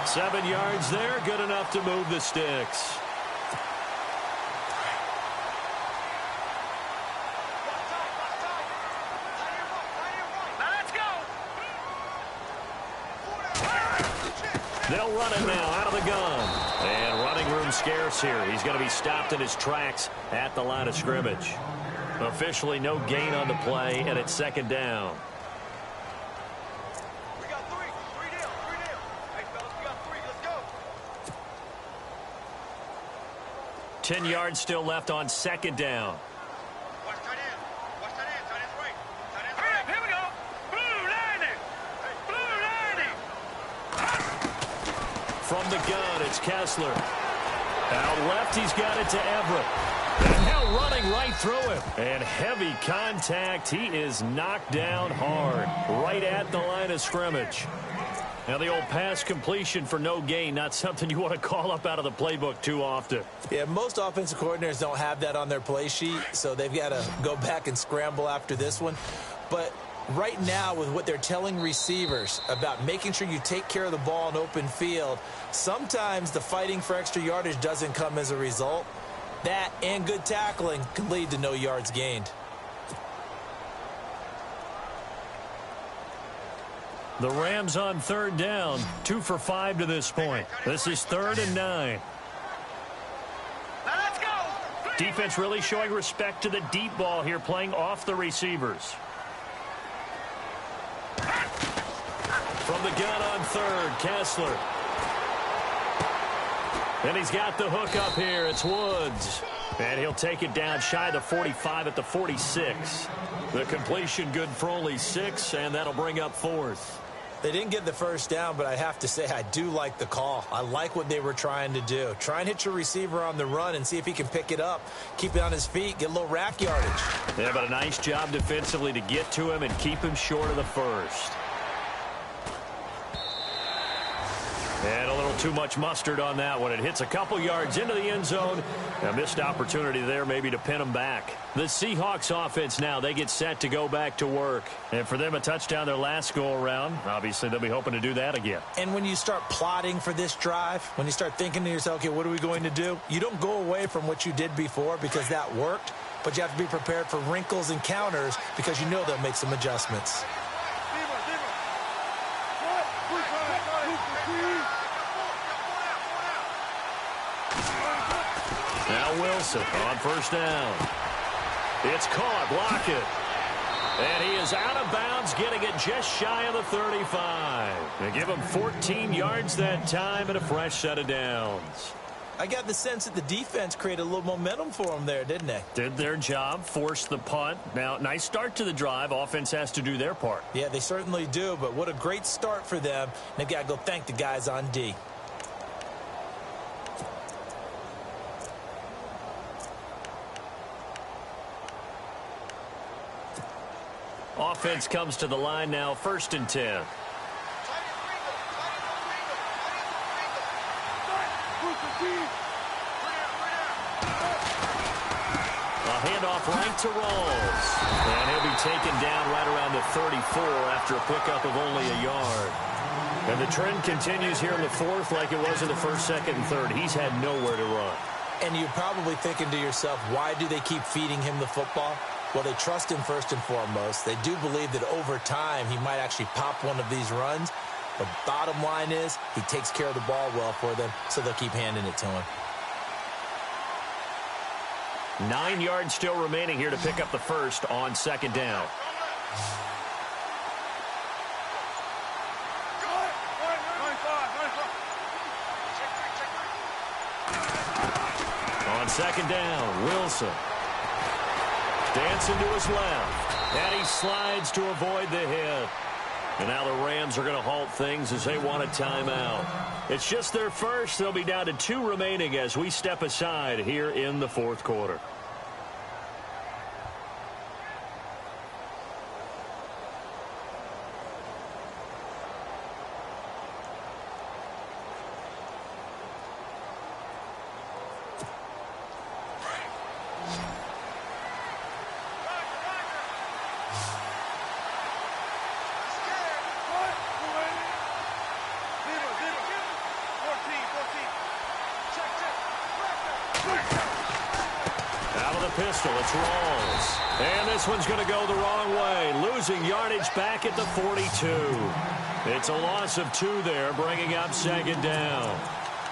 7 yards there, good enough to move the sticks. Let's go! They'll run it now out of the gun. And running room scarce here. He's going to be stopped in his tracks at the line of scrimmage. Officially no gain on the play, and it's 2nd down. 10 yards still left on second down. Watch tight end. Watch tight end. Tight end's right. Tight end's right. Here we go. Blue lining. Blue lining. From the gun, it's Kessler. Out left, he's got it to Everett. And now running right through him. And heavy contact. He is knocked down hard, right at the line of scrimmage. Now the old pass completion for no gain, not something you want to call up out of the playbook too often. Yeah, most offensive coordinators don't have that on their play sheet, so they've got to go back and scramble after this one. But right now, with what they're telling receivers about making sure you take care of the ball in open field, sometimes the fighting for extra yardage doesn't come as a result. That and good tackling can lead to no yards gained. The Rams on third down, 2 for 5 to this point. This is 3rd and 9. Now let's go. Defense really showing respect to the deep ball here, playing off the receivers. From the gun on third, Kessler. And he's got the hook up here. It's Woods. And he'll take it down shy of the 45 at the 46. The completion good for only 6, and that'll bring up 4th. They didn't get the first down, but I have to say I do like the call. I like what they were trying to do. Try and hit your receiver on the run and see if he can pick it up, keep it on his feet, get a little rack yardage. Yeah, but a nice job defensively to get to him and keep him short of the first. And a little too much mustard on that one. It hits a couple yards into the end zone. A missed opportunity there maybe to pin them back. The Seahawks offense now, they get set to go back to work. And for them, a touchdown their last go-around. Obviously, they'll be hoping to do that again. And when you start plotting for this drive, when you start thinking to yourself, okay, what are we going to do? You don't go away from what you did before because that worked, but you have to be prepared for wrinkles and counters because you know they'll make some adjustments. Now Wilson on first down. It's caught. Block it. And he is out of bounds, getting it just shy of the 35. They give him 14 yards that time and a fresh set of downs. I got the sense that the defense created a little momentum for them there, didn't they? Did their job, forced the punt. Now, nice start to the drive. Offense has to do their part. Yeah, they certainly do, but what a great start for them. They've got to go thank the guys on D. Offense comes to the line now, 1st and 10. A handoff right to Rawls. And he'll be taken down right around the 34 after a pickup of only a yard. And the trend continues here in the 4th like it was in the 1st, 2nd, and 3rd. He's had nowhere to run. And you're probably thinking to yourself, why do they keep feeding him the football? Well, they trust him first and foremost. They do believe that over time he might actually pop one of these runs. The bottom line is he takes care of the ball well for them, so they'll keep handing it to him. 9 yards still remaining here to pick up the first on 2nd down. On 2nd down, Wilson. Dancing to his left. And he slides to avoid the hit. And now the Rams are going to halt things as they want a timeout. It's just their first. They'll be down to 2 remaining as we step aside here in the 4th quarter. Pistol, it's Rawls. And this one's going to go the wrong way. Losing yardage back at the 42. It's a loss of 2 there, bringing up 2nd down.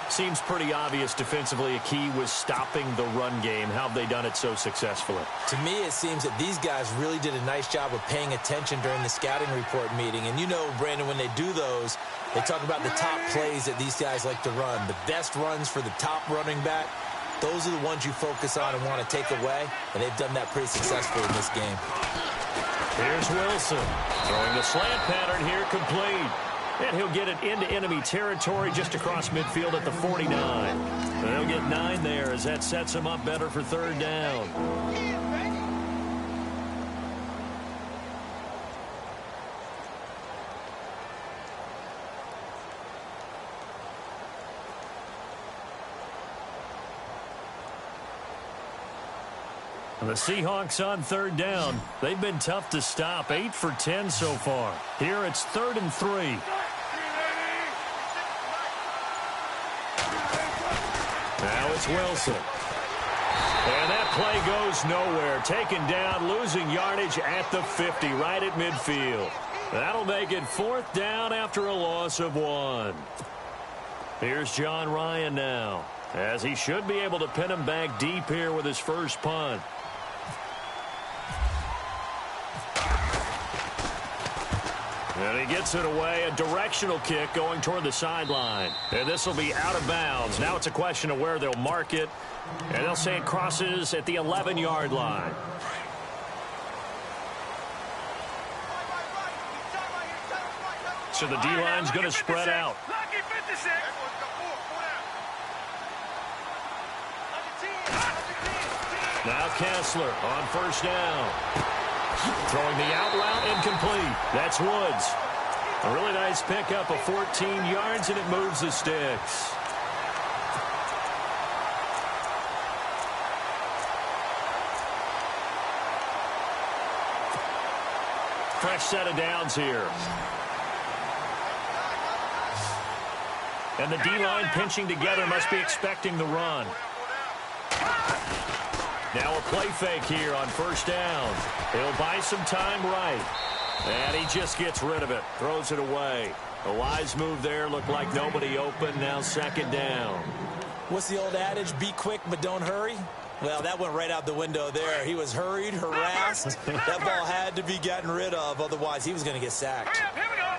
Seems pretty obvious defensively a key was stopping the run game. How have they done it so successfully? To me, it seems that these guys really did a nice job of paying attention during the scouting report meeting. And you know, Brandon, when they do those, they talk about the top plays that these guys like to run. The best runs for the top running back. those are the ones you focus on and want to take away, and they've done that pretty successfully in this game. Here's Wilson. Throwing the slant pattern here, complete. And he'll get it into enemy territory just across midfield at the 49. And they'll get 9 there as that sets him up better for third down. The Seahawks on third down. They've been tough to stop. 8 for 10 so far. Here it's 3rd and 3. Now it's Wilson. And that play goes nowhere. Taken down, losing yardage at the 50, right at midfield. That'll make it 4th down after a loss of 1. Here's John Ryan now, as he should be able to pin him back deep here with his first punt. And he gets it away, a directional kick going toward the sideline. And this will be out of bounds. Now it's a question of where they'll mark it. And they'll say it crosses at the 11-yard line. So the D-line's going to spread out. Now Kessler on first down. Throwing the out route, incomplete. That's Woods. A really nice pickup of 14 yards, and it moves the sticks. Fresh set of downs here. And the D-line pinching together, must be expecting the run. Now a play fake here on first down. He'll buy some time right. And he just gets rid of it. Throws it away. A wise move there. Looked like nobody open. Now 2nd down. What's the old adage? Be quick, but don't hurry. Well, that went right out the window there. He was hurried, harassed. That ball had to be gotten rid of. Otherwise, he was going to get sacked. Here we go.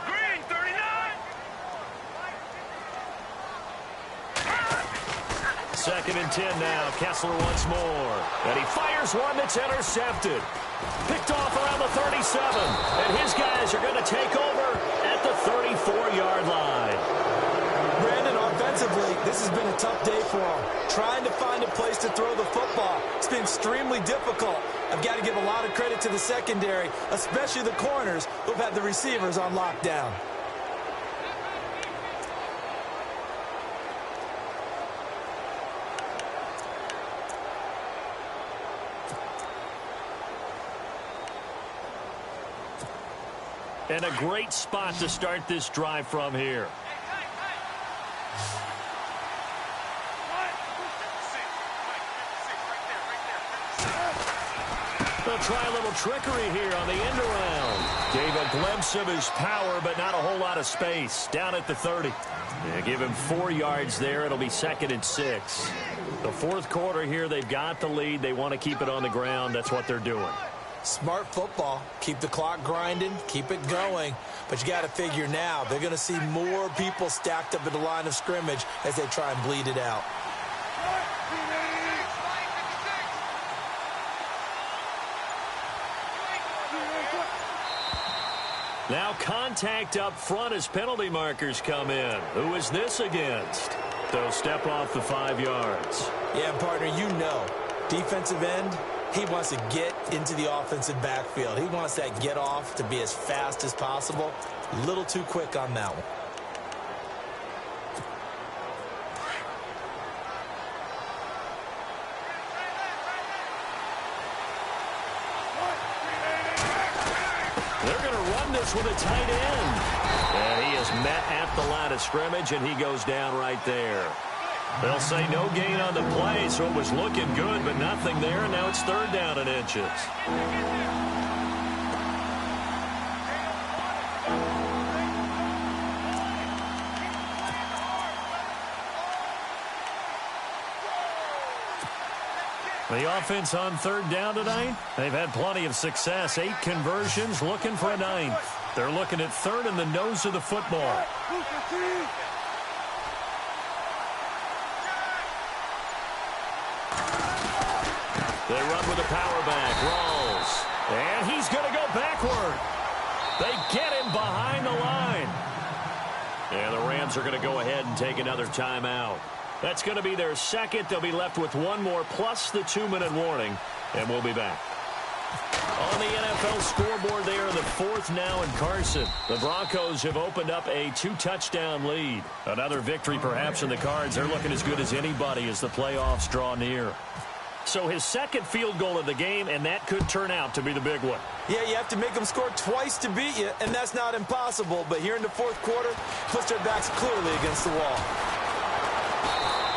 Green, 39. 2nd and 10 now. Kessler once more. And he fires one that's intercepted. Picked off around the 37. And his guys are going to take over at the 34-yard line. Brandon, offensively, this has been a tough day for him. Trying to find a place to throw the football. It's been extremely difficult. I've got to give a lot of credit to the secondary, especially the corners who've had the receivers on lockdown. And a great spot to start this drive from here. They'll try a little trickery here on the end around. Gave a glimpse of his power, but not a whole lot of space. Down at the 30. Yeah, give him 4 yards there. It'll be 2nd and 6. The 4th quarter here, they've got the lead. They want to keep it on the ground. That's what they're doing. Smart football. Keep the clock grinding. Keep it going. But you got to figure now they're going to see more people stacked up at the line of scrimmage as they try and bleed it out. Now contact up front as penalty markers come in. Who is this against? They'll step off the 5 yards. Yeah, partner, you know. Defensive end, he wants to get into the offensive backfield. He wants that get off to be as fast as possible. A little too quick on that one. They're going to run this with a tight end. And he is met at the line of scrimmage, and he goes down right there. They'll say no gain on the play, so it was looking good, but nothing there, and now it's 3rd down and inches. The offense on 3rd down tonight, they've had plenty of success. 8 conversions, looking for a 9th. They're looking at 3rd in the nose of the football. They run with the power back. Rolls. And he's going to go backward. They get him behind the line. And the Rams are going to go ahead and take another timeout. That's going to be their second. They'll be left with one more plus the 2-minute warning. And we'll be back. On the NFL scoreboard, they are in the fourth now in Carson. The Broncos have opened up a 2-touchdown lead. Another victory perhaps in the cards. They're looking as good as anybody as the playoffs draw near. So his second field goal of the game, and that could turn out to be the big one. Yeah, you have to make them score twice to beat you, and that's not impossible. But here in the fourth quarter, puts their backs clearly against the wall.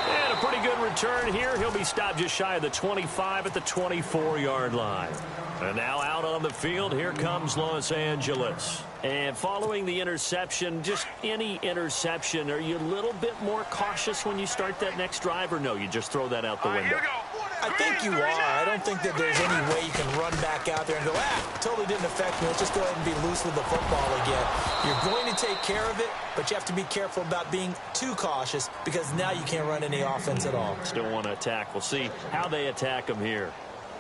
And a pretty good return here. He'll be stopped just shy of the 25 at the 24-yard line. And now out on the field, here comes Los Angeles. And following the interception, just any interception, are you a little bit more cautious when you start that next drive, or no, you just throw that out the window? I think you are. I don't think that there's any way you can run back out there and go, totally didn't affect me. Let's just go ahead and be loose with the football again. You're going to take care of it, but you have to be careful about being too cautious because now you can't run any offense at all. Still want to attack. We'll see how they attack him here.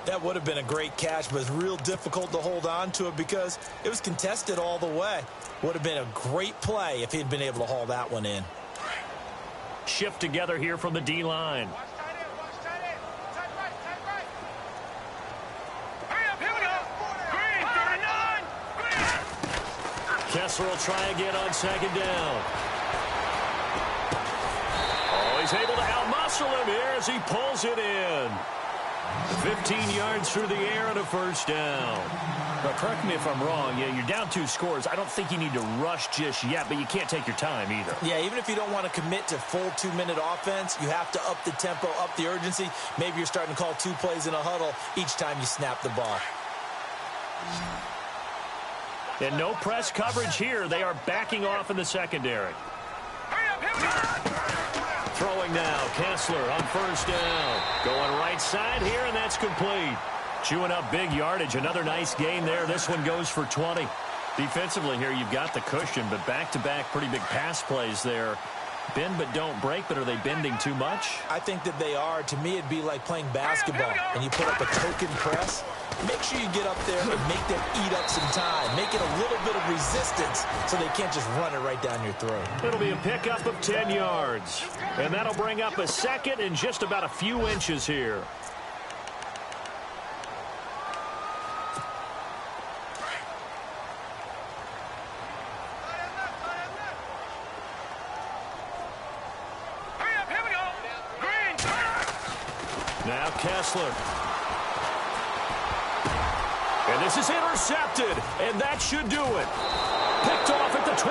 That would have been a great catch, but it's real difficult to hold on to it because it was contested all the way. Would have been a great play if he'd been able to haul that one in. Shift together here from the D-line. Kessler will try again on second down. Oh, he's able to outmuscle him here as he pulls it in. 15 yards through the air and a first down. Now, correct me if I'm wrong. Yeah, you're down 2 scores. I don't think you need to rush just yet, but you can't take your time either. Yeah, even if you don't want to commit to full 2-minute offense, you have to up the tempo, up the urgency. Maybe you're starting to call 2 plays in a huddle each time you snap the ball. And no press coverage here. They are backing off in the secondary. Throwing now, Kessler on first down. Going right side here, and that's complete. Chewing up big yardage. Another nice gain there. This one goes for 20. Defensively here, you've got the cushion, but back-to-back pretty big pass plays there. Bend but don't break, but are they bending too much? I think that they are. To me, it'd be like playing basketball, and you put up a token press. Make sure you get up there and make them eat up some time. Make it a little bit of resistance so they can't just run it right down your throat. It'll be a pickup of 10 yards. And that'll bring up a second and just about a few inches here. Now Kessler. And this is intercepted, and that should do it. Picked off at the 28,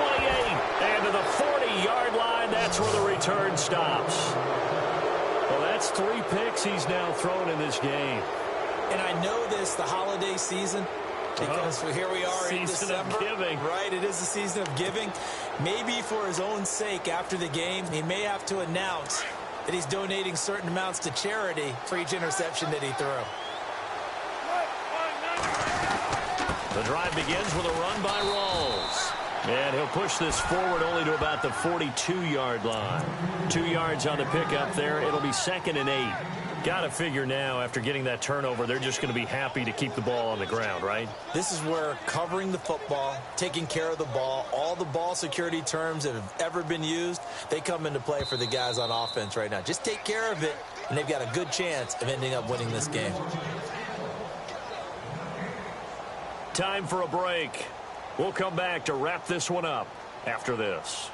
and to the 40-yard line, that's where the return stops. Well, that's 3 picks he's now thrown in this game. And I know this, the holiday season, because here we are in December. Season of giving. Right, it is the season of giving. Maybe for his own sake after the game, he may have to announce that he's donating certain amounts to charity for each interception that he threw. The drive begins with a run by Rawls. And he'll push this forward only to about the 42-yard line. 2 yards on the pickup there. It'll be 2nd and 8. Got to figure now, after getting that turnover, they're just going to be happy to keep the ball on the ground, right? This is where covering the football, taking care of the ball, all the ball security terms that have ever been used, they come into play for the guys on offense right now. Just take care of it, and they've got a good chance of ending up winning this game. Time for a break. We'll come back to wrap this one up after this.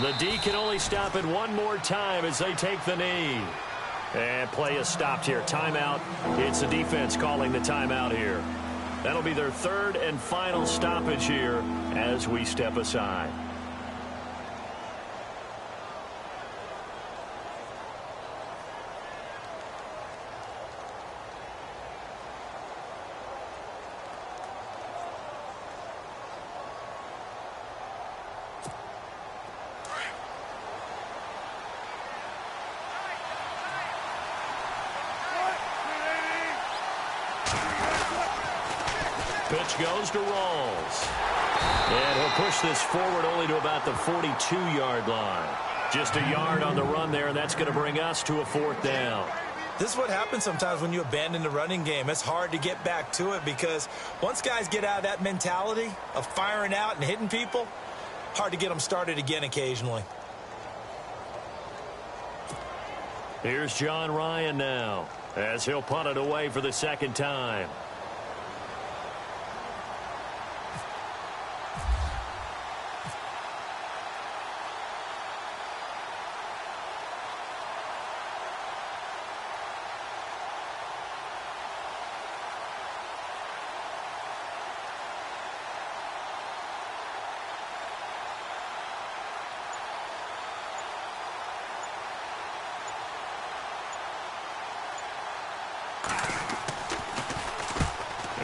The D can only stop it one more time as they take the knee. And play is stopped here. Timeout. It's the defense calling the timeout here. That'll be their 3rd and final stoppage here as we step aside. Pitch goes to Rawls. And he'll push this forward only to about the 42-yard line. Just a yard on the run there, and that's going to bring us to a 4th down. This is what happens sometimes when you abandon the running game. It's hard to get back to it because once guys get out of that mentality of firing out and hitting people, hard to get them started again occasionally. Here's John Ryan now as he'll punt it away for the 2nd time.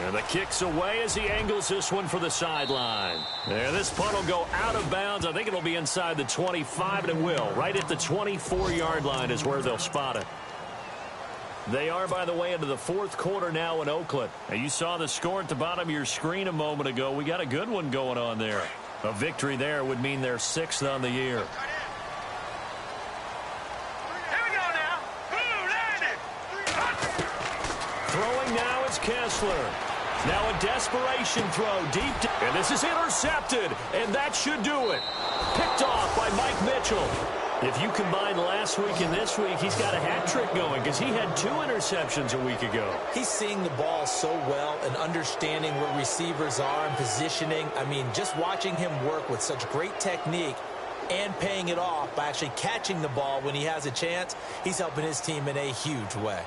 And the kick's away as he angles this one for the sideline. And this punt will go out of bounds. I think it'll be inside the 25, and it will. Right at the 24-yard line is where they'll spot it. They are, by the way, into the 4th quarter now in Oakland. Now, you saw the score at the bottom of your screen a moment ago. We got a good one going on there. A victory there would mean they're 6th on the year. Throwing now is Kessler. Now a desperation throw deep. And this is intercepted. And that should do it. Picked off by Mike Mitchell. If you combine last week and this week, he's got a hat trick going because he had 2 interceptions a week ago. He's seeing the ball so well and understanding where receivers are and positioning. I mean, just watching him work with such great technique and paying it off by actually catching the ball when he has a chance, he's helping his team in a huge way.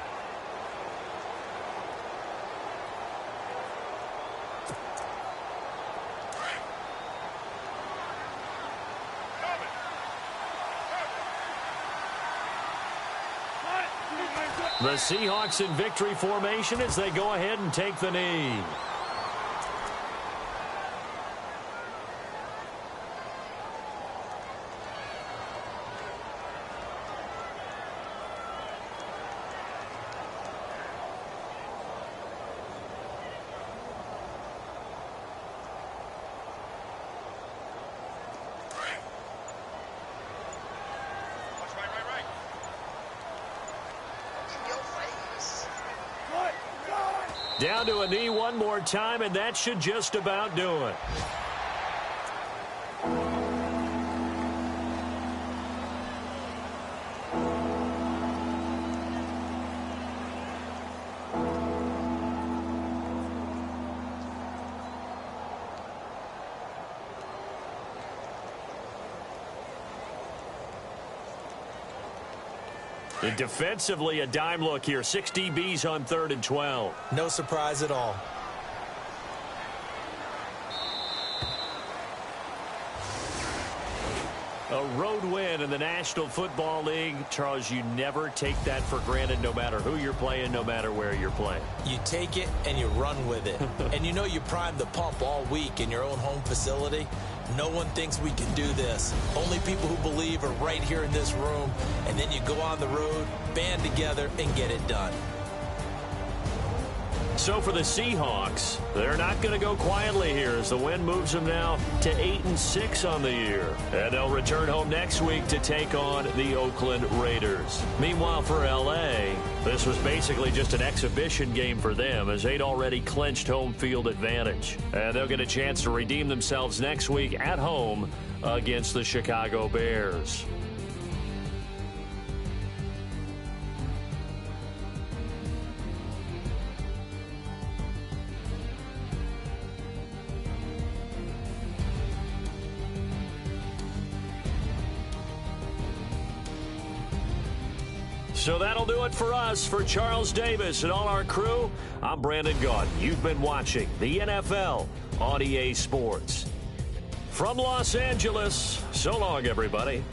The Seahawks in victory formation as they go ahead and take the knee. Down to a knee one more time, and that should just about do it. And defensively, a dime look here. 6 DBs on 3rd and 12. No surprise at all. A road win in the National Football League. Charles, you never take that for granted no matter who you're playing, no matter where you're playing. You take it and you run with it. And you know you primed the pump all week in your own home facility. No one thinks we can do this. Only people who believe are right here in this room. And then you go on the road, band together, and get it done. So for the Seahawks, they're not going to go quietly here as the win moves them now to 8-6 on the year. And they'll return home next week to take on the Oakland Raiders. Meanwhile, for L.A., this was basically just an exhibition game for them as they'd already clinched home field advantage. And they'll get a chance to redeem themselves next week at home against the Chicago Bears. So that'll do it for us. For Charles Davis and all our crew, I'm Brandon Gaudin. You've been watching the NFL on EA Sports. From Los Angeles, so long, everybody.